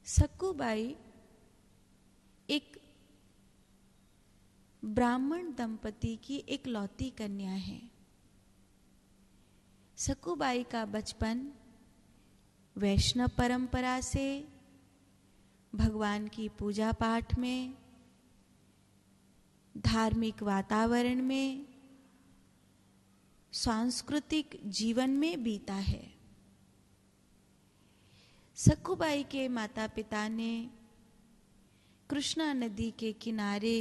सक्कूबाई एक ब्राह्मण दंपति की इकलौती कन्या है। सक्कूबाई का बचपन वैष्णव परंपरा से भगवान की पूजा पाठ में, धार्मिक वातावरण में, सांस्कृतिक जीवन में बीता है। सक्कूबाई के माता पिता ने कृष्णा नदी के किनारे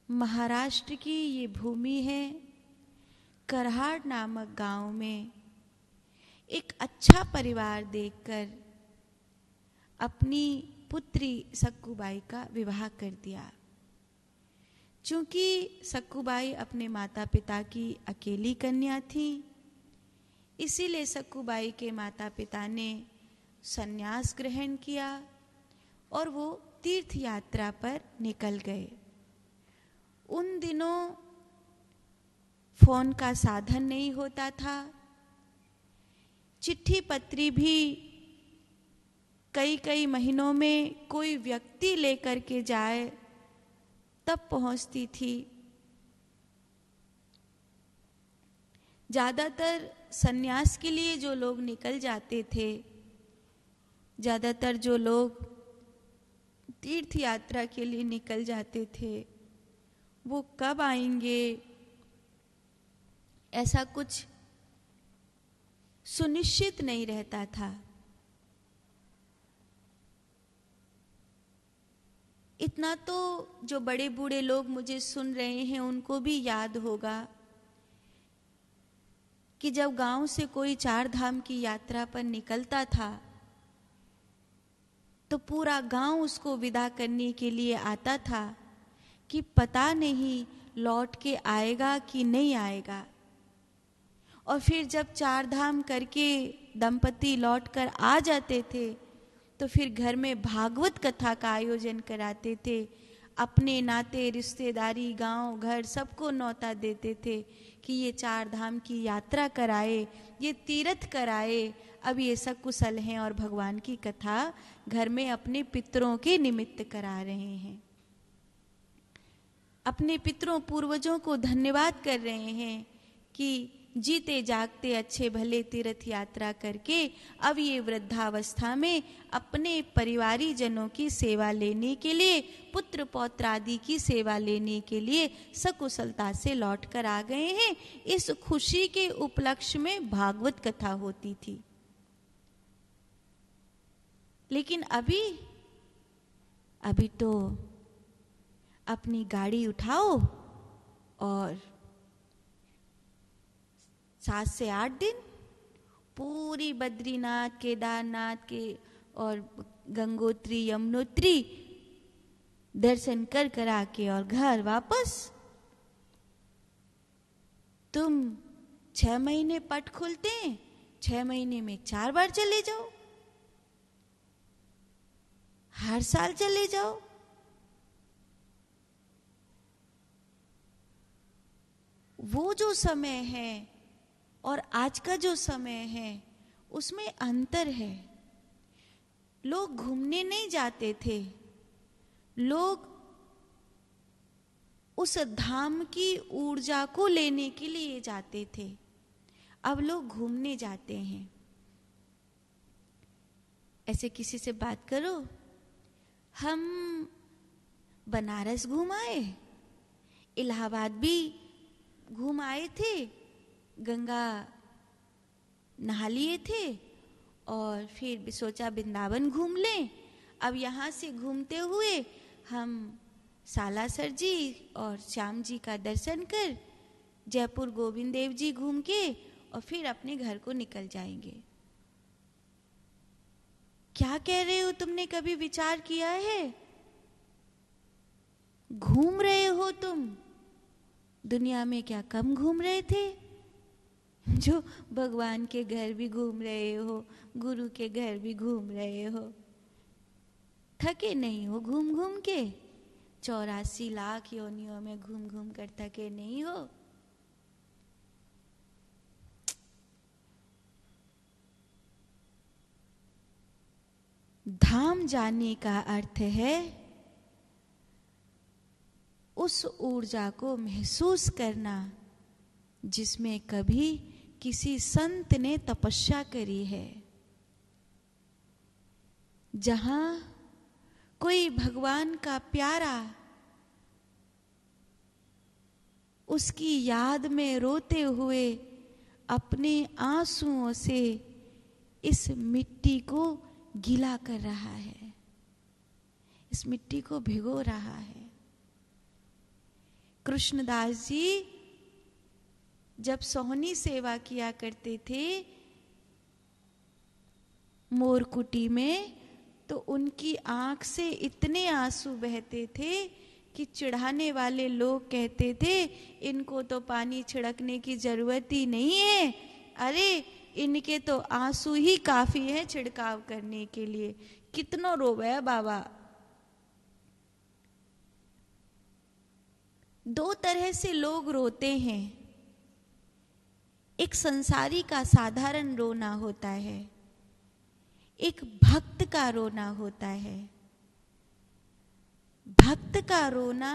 महाराष्ट्र की ये भूमि है, करहाड़ नामक गांव में एक अच्छा परिवार देखकर अपनी पुत्री सक्कूबाई का विवाह कर दिया। चूंकि सक्कूबाई अपने माता पिता की अकेली कन्या थी, इसीलिए सक्कूबाई के माता पिता ने संन्यास ग्रहण किया और वो तीर्थ यात्रा पर निकल गए। उन दिनों फोन का साधन नहीं होता था, चिट्ठी पत्री भी कई कई महीनों में कोई व्यक्ति लेकर के जाए तब पहुंचती थी। ज्यादातर संन्यास के लिए जो लोग निकल जाते थे, ज्यादातर जो लोग तीर्थ यात्रा के लिए निकल जाते थे, वो कब आएंगे ऐसा कुछ सुनिश्चित नहीं रहता था। इतना तो जो बड़े बूढ़े लोग मुझे सुन रहे हैं उनको भी याद होगा कि जब गांव से कोई चार धाम की यात्रा पर निकलता था तो पूरा गांव उसको विदा करने के लिए आता था कि पता नहीं लौट के आएगा कि नहीं आएगा। और फिर जब चार धाम करके दंपति लौट कर आ जाते थे तो फिर घर में भागवत कथा का आयोजन कराते थे। अपने नाते रिश्तेदारी गांव घर सबको न्योता देते थे कि ये चार धाम की यात्रा कराए, ये तीर्थ कराए, अब ये सब कुशल हैं और भगवान की कथा घर में अपने पितरों के निमित्त करा रहे हैं, अपने पितरों पूर्वजों को धन्यवाद कर रहे हैं कि जीते जागते अच्छे भले तीर्थ यात्रा करके अब ये वृद्धावस्था में अपने परिवारी जनों की सेवा लेने के लिए, पुत्र पौत्र आदि की सेवा लेने के लिए सकुशलता से लौट कर आ गए हैं। इस खुशी के उपलक्ष्य में भागवत कथा होती थी। लेकिन अभी तो अपनी गाड़ी उठाओ और 7 से 8 दिन पूरी बद्रीनाथ, केदारनाथ के और गंगोत्री, यमुनोत्री दर्शन कर करा के और घर वापस। तुम 6 महीने पट खुलते हैं, 6 महीने में 4 बार चले जाओ, हर साल चले जाओ। वो जो समय है और आज का जो समय है उसमें अंतर है। लोग घूमने नहीं जाते थे, लोग उस धाम की ऊर्जा को लेने के लिए जाते थे। अब लोग घूमने जाते हैं। ऐसे किसी से बात करो, हम बनारस घूम आए, इलाहाबाद भी घूम आए थे, गंगा नहा लिए थे और फिर सोचा वृंदावन घूम लें। अब यहाँ से घूमते हुए हम सालासर जी और श्याम जी का दर्शन कर जयपुर गोविंद देव जी घूम के और फिर अपने घर को निकल जाएंगे। क्या कह रहे हो? तुमने कभी विचार किया है? घूम रहे हो तुम, दुनिया में क्या कम घूम रहे थे? जो भगवान के घर भी घूम रहे हो, गुरु के घर भी घूम रहे हो, थके नहीं हो घूम घूम के? 84 लाख योनियों में घूम घूम कर थके नहीं हो? धाम जाने का अर्थ है उस ऊर्जा को महसूस करना जिसमें कभी किसी संत ने तपस्या करी है, जहां कोई भगवान का प्यारा उसकी याद में रोते हुए अपने आंसुओं से इस मिट्टी को गीला कर रहा है, इस मिट्टी को भिगो रहा है। कृष्णदास जी जब सोहनी सेवा किया करते थे मोरकुटी में, तो उनकी आंख से इतने आंसू बहते थे कि चिढ़ाने वाले लोग कहते थे इनको तो पानी छिड़कने की जरूरत ही नहीं है, अरे इनके तो आंसू ही काफी है छिड़काव करने के लिए, कितना रोवे बाबा। दो तरह से लोग रोते हैं, एक संसारी का साधारण रोना होता है, एक भक्त का रोना होता है। भक्त का रोना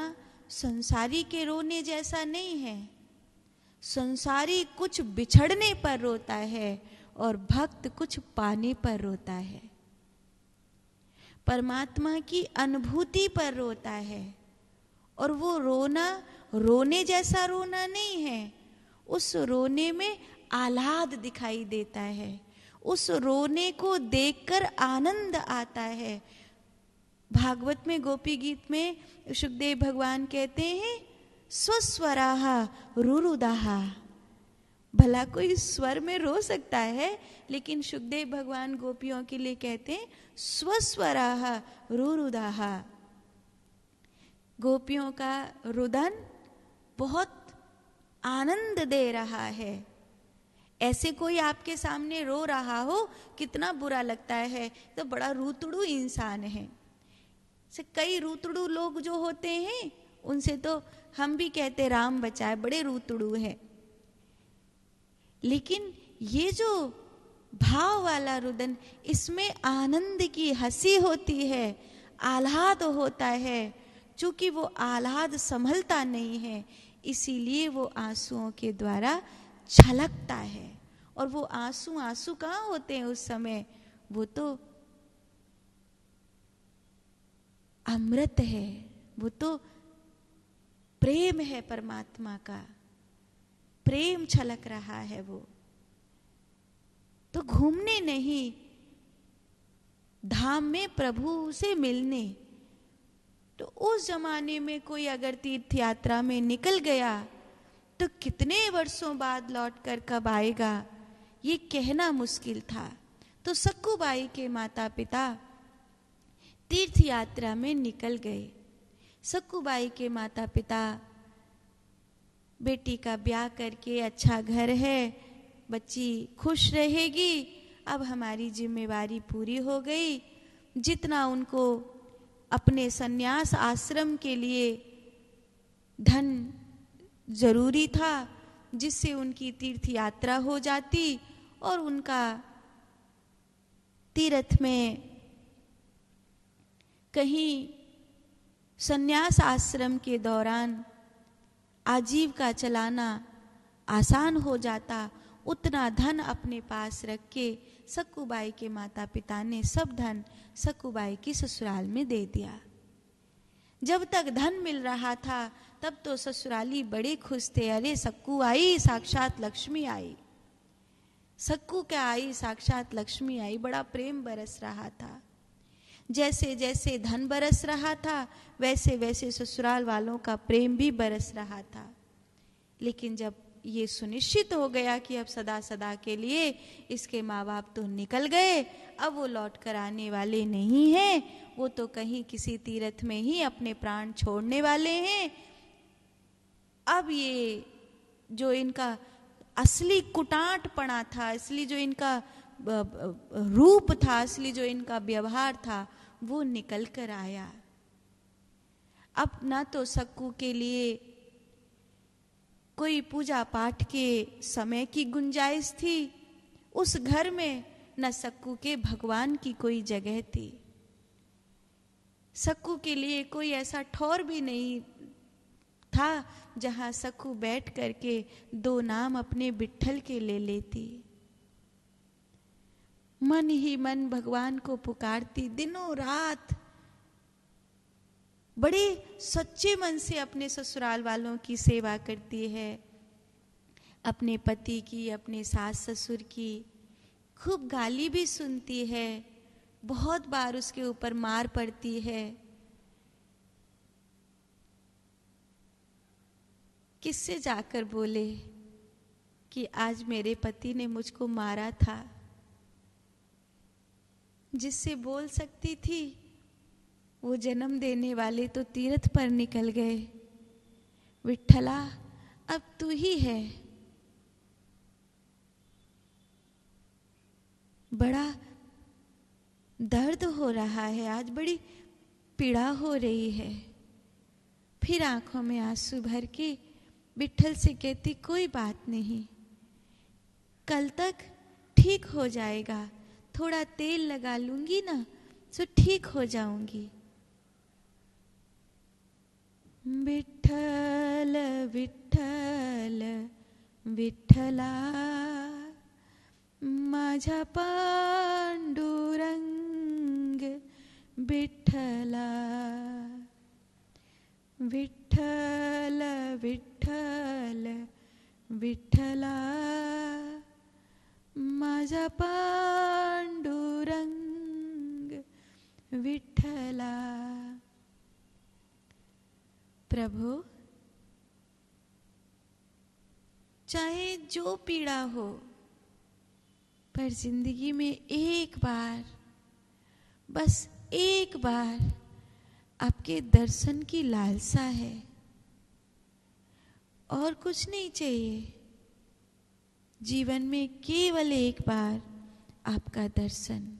संसारी के रोने जैसा नहीं है। संसारी कुछ बिछड़ने पर रोता है और भक्त कुछ पाने पर रोता है, परमात्मा की अनुभूति पर रोता है। और वो रोना रोने जैसा रोना नहीं है, उस रोने में आह्लाद दिखाई देता है, उस रोने को देखकर आनंद आता है। भागवत में गोपी गीत में शुकदेव भगवान कहते हैं स्वस्वराः रुरुदाः। भला कोई स्वर में रो सकता है, लेकिन शुकदेव भगवान गोपियों के लिए कहते हैं स्वस्वराः रुरुदाः। गोपियों का रुदन बहुत आनंद दे रहा है। ऐसे कोई आपके सामने रो रहा हो, कितना बुरा लगता है, तो बड़ा रूतड़ू इंसान है। से कई रूतड़ू लोग जो होते हैं उनसे तो हम भी कहते राम बचाए, बड़े रूतड़ू हैं। लेकिन ये जो भाव वाला रुदन, इसमें आनंद की हंसी होती है, आह्लाद होता है। चूंकि वो आह्लाद संभलता नहीं है, इसीलिए वो आंसुओं के द्वारा छलकता है। और वो आंसू आंसू कहाँ होते हैं उस समय, वो तो अमृत है, वो तो प्रेम है, परमात्मा का प्रेम छलक रहा है। वो तो घूमने नहीं, धाम में प्रभु से मिलने। तो उस जमाने में कोई अगर तीर्थ यात्रा में निकल गया तो कितने वर्षों बाद लौटकर कब आएगा ये कहना मुश्किल था। तो सक्कूबाई के माता पिता तीर्थ यात्रा में निकल गए। सक्कूबाई के माता पिता बेटी का ब्याह करके, अच्छा घर है, बच्ची खुश रहेगी, अब हमारी जिम्मेवारी पूरी हो गई। जितना उनको अपने सन्यास आश्रम के लिए धन जरूरी था, जिससे उनकी तीर्थ यात्रा हो जाती और उनका तीर्थ में कहीं सन्यास आश्रम के दौरान आजीविका चलाना आसान हो जाता, उतना धन अपने पास रख के सक्कूबाई के माता पिता ने सब धन सक्कूबाई की ससुराल में दे दिया। जब तक धन मिल रहा था तब तो ससुराली बड़े खुश थे, अरे सक्कू आई साक्षात लक्ष्मी आई, सक्कू क्या आई साक्षात लक्ष्मी आई, बड़ा प्रेम बरस रहा था। जैसे जैसे धन बरस रहा था वैसे वैसे ससुराल वालों का प्रेम भी बरस रहा था। लेकिन जब ये सुनिश्चित हो गया कि अब सदा सदा के लिए इसके माँ बाप तो निकल गए, अब वो लौट कर आने वाले नहीं हैं, वो तो कहीं किसी तीर्थ में ही अपने प्राण छोड़ने वाले हैं। अब ये जो इनका असली कुटांटपना था, असली जो इनका रूप था, असली जो इनका व्यवहार था, वो निकल कर आया। अब ना तो सक्कू के लिए कोई पूजा पाठ के समय की गुंजाइश थी उस घर में, न सक्कू के भगवान की कोई जगह थी। सक्कू के लिए कोई ऐसा ठौर भी नहीं था जहां सक्कू बैठ करके दो नाम अपने विट्ठल के ले लेती। मन ही मन भगवान को पुकारती, दिनों रात बड़े सच्चे मन से अपने ससुराल वालों की सेवा करती है, अपने पति की, अपने सास ससुर की। खूब गाली भी सुनती है, बहुत बार उसके ऊपर मार पड़ती है। किससे जाकर बोले कि आज मेरे पति ने मुझको मारा था? जिससे बोल सकती थी वो जन्म देने वाले तो तीर्थ पर निकल गए। विट्ठला अब तू ही है। बड़ा दर्द हो रहा है, आज बड़ी पीड़ा हो रही है। फिर आंखों में आंसू भर के विट्ठल से कहती, कोई बात नहीं, कल तक ठीक हो जाएगा, थोड़ा तेल लगा लूंगी ना तो ठीक हो जाऊंगी। विट्ठल विट्ठल विठ्ठला माझा पांडुरंग विठ्ठला, विठ्ठल विठ्ठल विठ्ठला माझा पांडुरंग विठ्ठला। प्रभु, चाहे जो पीड़ा हो, पर जिंदगी में एक बार, बस एक बार आपके दर्शन की लालसा है, और कुछ नहीं चाहिए। जीवन में केवल एक बार आपका दर्शन।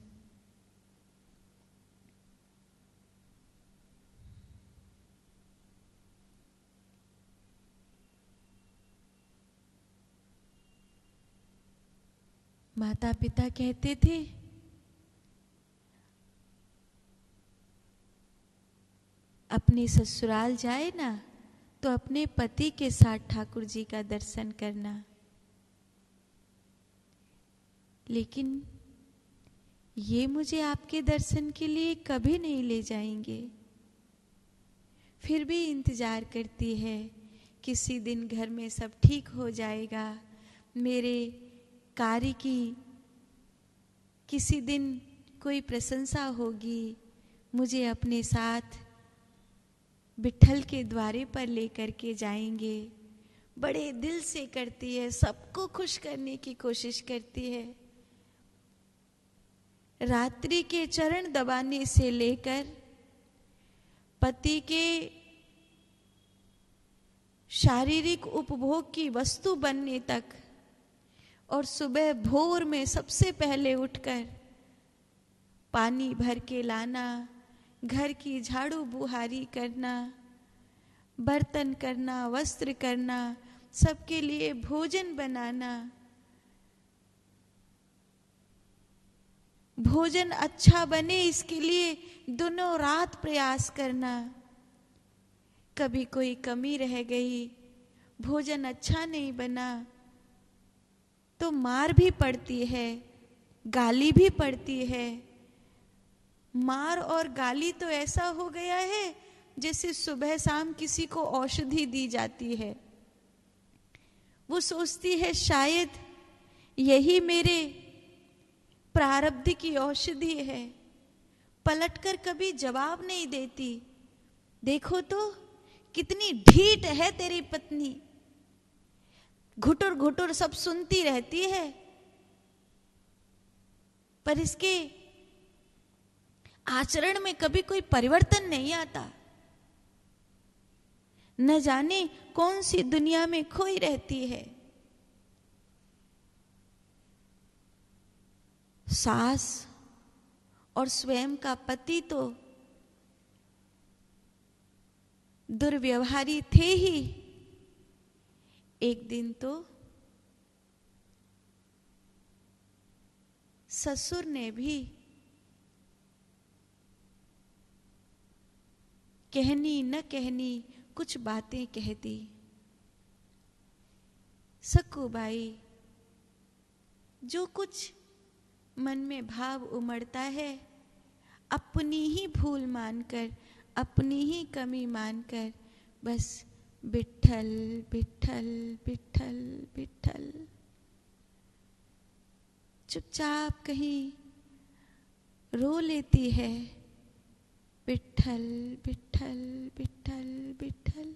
माता पिता कहते थे, अपने ससुराल जाए ना तो अपने पति के साथ ठाकुर जी का दर्शन करना। लेकिन ये मुझे आपके दर्शन के लिए कभी नहीं ले जाएंगे। फिर भी इंतजार करती है, किसी दिन घर में सब ठीक हो जाएगा, मेरे कार्य की किसी दिन कोई प्रशंसा होगी, मुझे अपने साथ विट्ठल के द्वारे पर लेकर के जाएंगे। बड़े दिल से करती है, सबको खुश करने की कोशिश करती है। रात्रि के चरण दबाने से लेकर पति के शारीरिक उपभोग की वस्तु बनने तक, और सुबह भोर में सबसे पहले उठकर पानी भर के लाना, घर की झाड़ू बुहारी करना, बर्तन करना, वस्त्र करना, सबके लिए भोजन बनाना, भोजन अच्छा बने इसके लिए दिनों रात प्रयास करना। कभी कोई कमी रह गई, भोजन अच्छा नहीं बना तो मार भी पड़ती है, गाली भी पड़ती है। मार और गाली तो ऐसा हो गया है जैसे सुबह शाम किसी को औषधि दी जाती है। वो सोचती है शायद यही मेरे प्रारब्ध की औषधि है। पलटकर कभी जवाब नहीं देती। देखो तो कितनी ढीठ है तेरी पत्नी, घुटुर घुटुर सब सुनती रहती है, पर इसके आचरण में कभी कोई परिवर्तन नहीं आता। न जाने कौन सी दुनिया में खोई रहती है। सास और स्वयं का पति तो दुर्व्यवहारी थे ही। एक दिन तो ससुर ने भी कहनी न कहनी कुछ बातें कह दी। सक्कूबाई जो कुछ मन में भाव उमड़ता है, अपनी ही भूल मानकर, अपनी ही कमी मानकर बस विट्ठल विट्ठल विट्ठल विट्ठल चुपचाप कहीं रो लेती है। विट्ठल विट्ठल विट्ठल विट्ठल,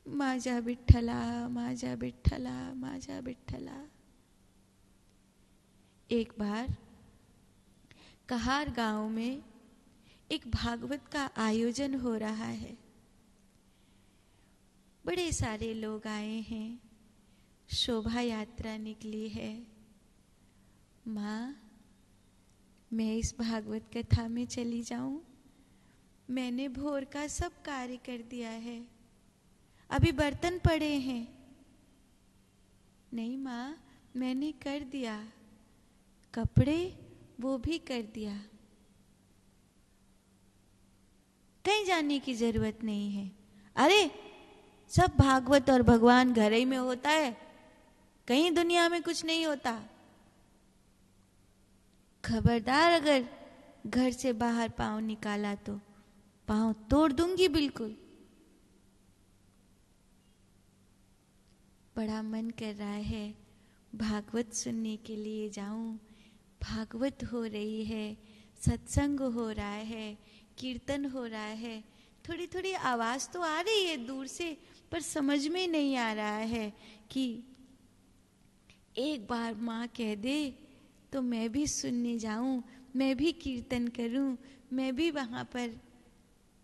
माझा विठ्ठला माझा विठ्ठला माझा विठ्ठला। एक बार कहार गांव में एक भागवत का आयोजन हो रहा है। बड़े सारे लोग आए हैं, शोभा यात्रा निकली है। माँ, मैं इस भागवत कथा में चली जाऊं? मैंने भोर का सब कार्य कर दिया है, अभी बर्तन पड़े हैं। नहीं माँ, मैंने कर दिया, कपड़े वो भी कर दिया, कहीं जाने की जरूरत नहीं है। अरे सब भागवत और भगवान घर ही में होता है, कहीं दुनिया में कुछ नहीं होता। खबरदार, अगर घर से बाहर पांव निकाला तो पांव तोड़ दूंगी बिल्कुल। बड़ा मन कर रहा है भागवत सुनने के लिए जाऊं। भागवत हो रही है, सत्संग हो रहा है, कीर्तन हो रहा है। थोड़ी थोड़ी आवाज तो आ रही है दूर से, पर समझ में नहीं आ रहा है कि एक बार माँ कह दे तो मैं भी सुनने जाऊं, मैं भी कीर्तन करूं, मैं भी वहां पर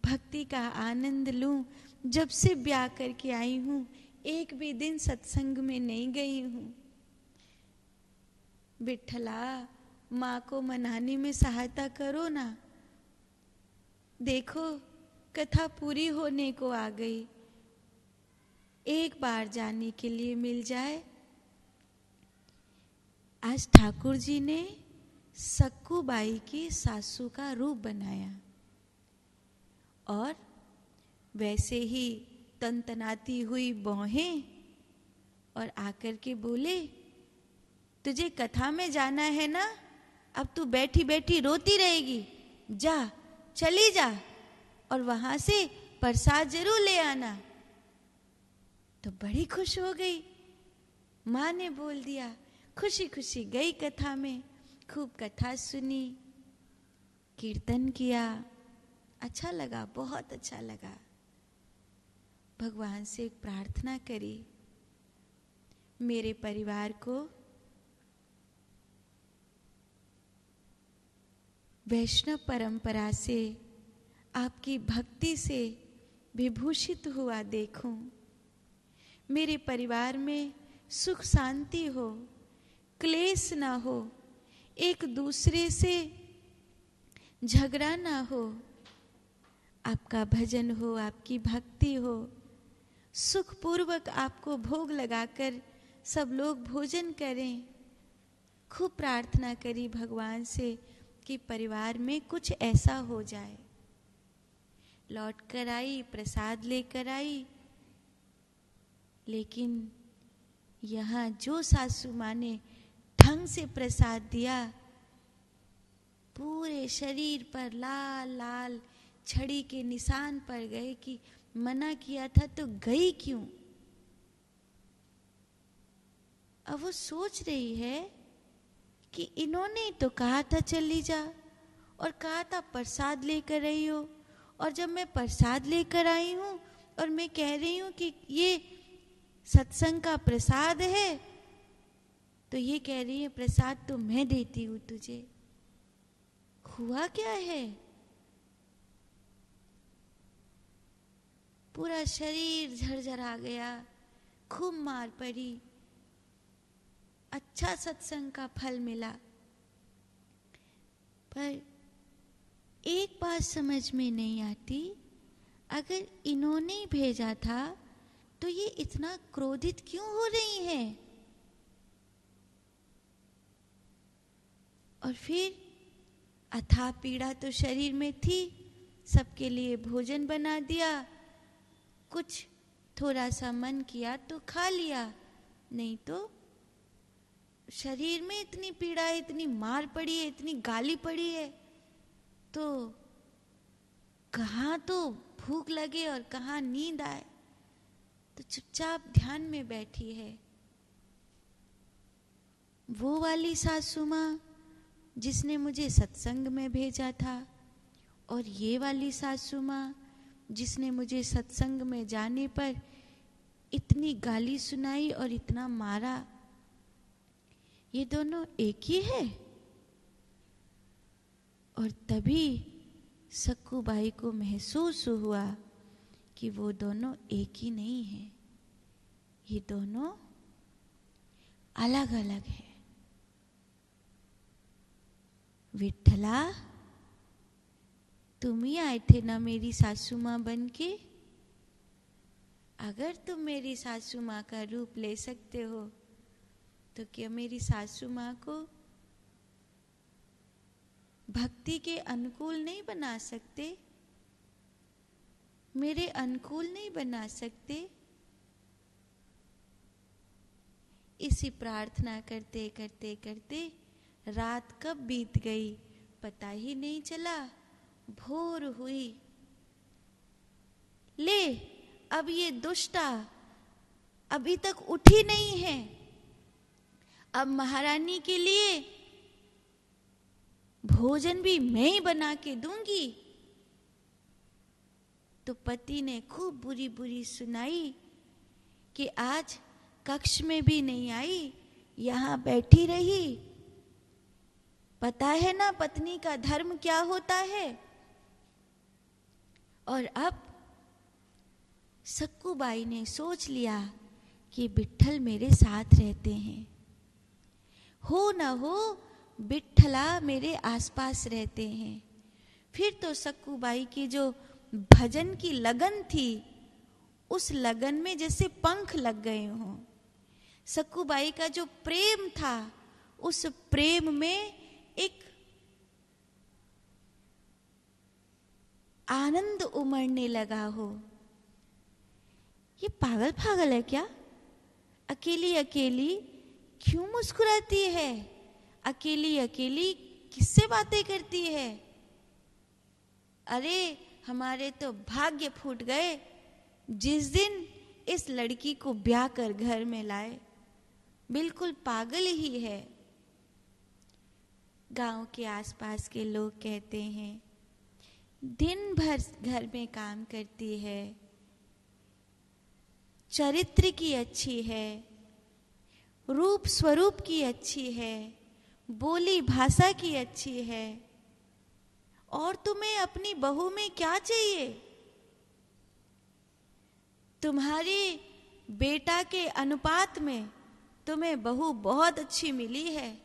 भक्ति का आनंद लूं। जब से ब्याह करके आई हूं, एक भी दिन सत्संग में नहीं गई हूं। विठ्ठला, माँ को मनाने में सहायता करो ना। देखो कथा पूरी होने को आ गई, एक बार जाने के लिए मिल जाए। आज ठाकुर जी ने सक्कूबाई की सासू का रूप बनाया और वैसे ही तनतनाती हुई बौहें और आकर के बोले, तुझे कथा में जाना है ना, अब तू बैठी बैठी रोती रहेगी, जा चली जा और वहां से प्रसाद जरूर ले आना। तो बड़ी खुश हो गई। माँ ने बोल दिया, खुशी खुशी गई कथा में, खूब कथा सुनी, कीर्तन किया, अच्छा लगा, बहुत अच्छा लगा। भगवान से एक प्रार्थना करी, मेरे परिवार को वैष्णव परंपरा से, आपकी भक्ति से विभूषित हुआ देखूं। मेरे परिवार में सुख शांति हो, क्लेश ना हो, एक दूसरे से झगड़ा ना हो, आपका भजन हो, आपकी भक्ति हो, सुखपूर्वक आपको भोग लगाकर सब लोग भोजन करें। खूब प्रार्थना करी भगवान से कि परिवार में कुछ ऐसा हो जाए। लौट कर आई, प्रसाद लेकर आई, लेकिन यहाँ जो सासू माँ ने ढंग से प्रसाद दिया, पूरे शरीर पर लाल लाल छड़ी के निशान पड़ गए कि मना किया था तो गई क्यों। अब वो सोच रही है कि इन्होंने तो कहा था चली जा, और कहा था प्रसाद लेकर आई हो, और जब मैं प्रसाद लेकर आई हूं और मैं कह रही हूं कि ये सत्संग का प्रसाद है, तो ये कह रही है प्रसाद तो मैं देती हूं तुझे। हुआ क्या है? पूरा शरीर झरझरा गया, खूब मार पड़ी। अच्छा सत्संग का फल मिला, पर एक बात समझ में नहीं आती, अगर इन्होंने भेजा था तो ये इतना क्रोधित क्यों हो रही हैं? और फिर अथाह पीड़ा तो शरीर में थी, सबके लिए भोजन बना दिया, कुछ थोड़ा सा मन किया तो खा लिया, नहीं तो शरीर में इतनी पीड़ा है, इतनी मार पड़ी है, इतनी गाली पड़ी है, तो कहाँ तो भूख लगे और कहाँ नींद आए। तो चुपचाप ध्यान में बैठी है। वो वाली सासू माँ जिसने मुझे सत्संग में भेजा था, और ये वाली सासू माँ जिसने मुझे सत्संग में जाने पर इतनी गाली सुनाई और इतना मारा, ये दोनों एक ही है। और तभी सक्कूबाई को महसूस हुआ कि वो दोनों एक ही नहीं है, ये दोनों अलग अलग है। विठ्ठला, तुम ही आए थे ना मेरी सासू माँ बन के? अगर तुम मेरी सासू माँ का रूप ले सकते हो तो क्या मेरी सासू माँ को भक्ति के अनुकूल नहीं बना सकते? मेरे अनुकूल नहीं बना सकते? इसी प्रार्थना करते करते करते रात कब बीत गई पता ही नहीं चला। भोर हुई। ले, अब ये दुष्टा अभी तक उठी नहीं है, अब महारानी के लिए भोजन भी मैं ही बना के दूंगी। तो पति ने खूब बुरी बुरी सुनाई कि आज कक्ष में भी नहीं आई, यहां बैठी रही। पता है ना पत्नी का धर्म क्या होता है। और अब सक्कूबाई ने सोच लिया कि विट्ठल मेरे साथ रहते हैं, हो न हो विट्ठला मेरे आसपास रहते हैं। फिर तो सक्कूबाई की जो भजन की लगन थी, उस लगन में जैसे पंख लग गए हों। सक्कूबाई का जो प्रेम था, उस प्रेम में एक आनंद उमड़ने लगा हो। ये पागल पागल है क्या? अकेली अकेली क्यों मुस्कुराती है? अकेली अकेली किससे बातें करती है? अरे हमारे तो भाग्य फूट गए जिस दिन इस लड़की को ब्याह कर घर में लाए। बिल्कुल पागल ही है। गांव के आसपास के लोग कहते हैं दिन भर घर में काम करती है, चरित्र की अच्छी है, रूप स्वरूप की अच्छी है, बोली भाषा की अच्छी है, और तुम्हें अपनी बहू में क्या चाहिए? तुम्हारे बेटा के अनुपात में तुम्हें बहू बहुत अच्छी मिली है।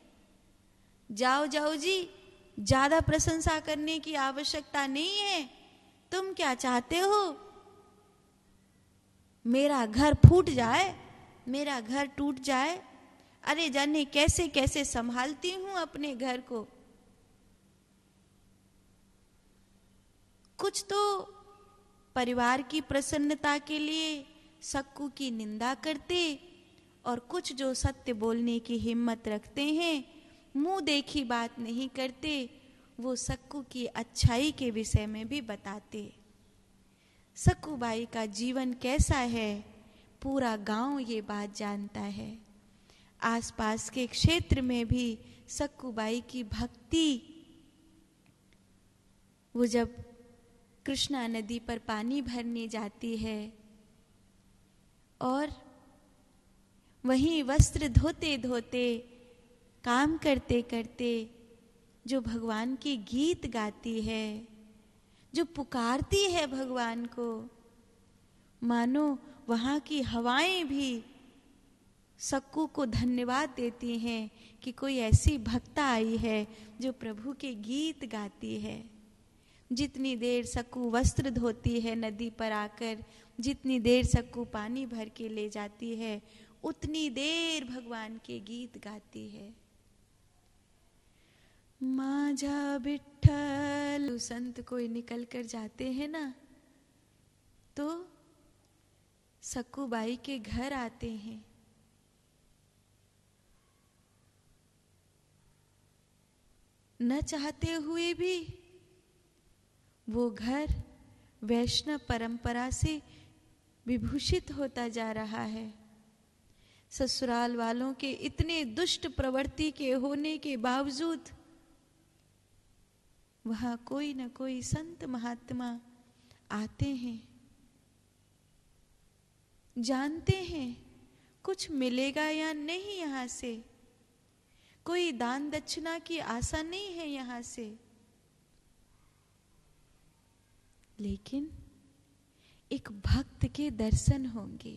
जाओ जाओ जी, ज्यादा प्रशंसा करने की आवश्यकता नहीं है। तुम क्या चाहते हो? मेरा घर फूट जाए, मेरा घर टूट जाए। अरे जाने कैसे कैसे संभालती हूं अपने घर को। कुछ तो परिवार की प्रसन्नता के लिए सक्कू की निंदा करते, और कुछ जो सत्य बोलने की हिम्मत रखते हैं, मुंह देखी बात नहीं करते, वो सक्कू की अच्छाई के विषय में भी बताते। सक्कूबाई का जीवन कैसा है, पूरा गांव ये बात जानता है। आसपास के क्षेत्र में भी सक्कूबाई की भक्ति, वो जब कृष्णा नदी पर पानी भरने जाती है और वहीं वस्त्र धोते धोते, काम करते करते जो भगवान के गीत गाती है, जो पुकारती है भगवान को, मानो वहाँ की हवाएं भी सक्कू को धन्यवाद देती हैं कि कोई ऐसी भक्ता आई है जो प्रभु के गीत गाती है। जितनी देर सक्कू वस्त्र धोती है नदी पर आकर, जितनी देर सक्कू पानी भर के ले जाती है, उतनी देर भगवान के गीत गाती है। माझा विठ्ठल। संत कोई निकल कर जाते हैं ना, तो सक्कूबाई के घर आते हैं। न चाहते हुए भी वो घर वैष्णव परंपरा से विभूषित होता जा रहा है। ससुराल वालों के इतने दुष्ट प्रवृत्ति के होने के बावजूद वहां कोई न कोई संत महात्मा आते हैं, जानते हैं कुछ मिलेगा या नहीं यहां से, कोई दान दक्षिणा की आशा नहीं है यहां से, लेकिन एक भक्त के दर्शन होंगे,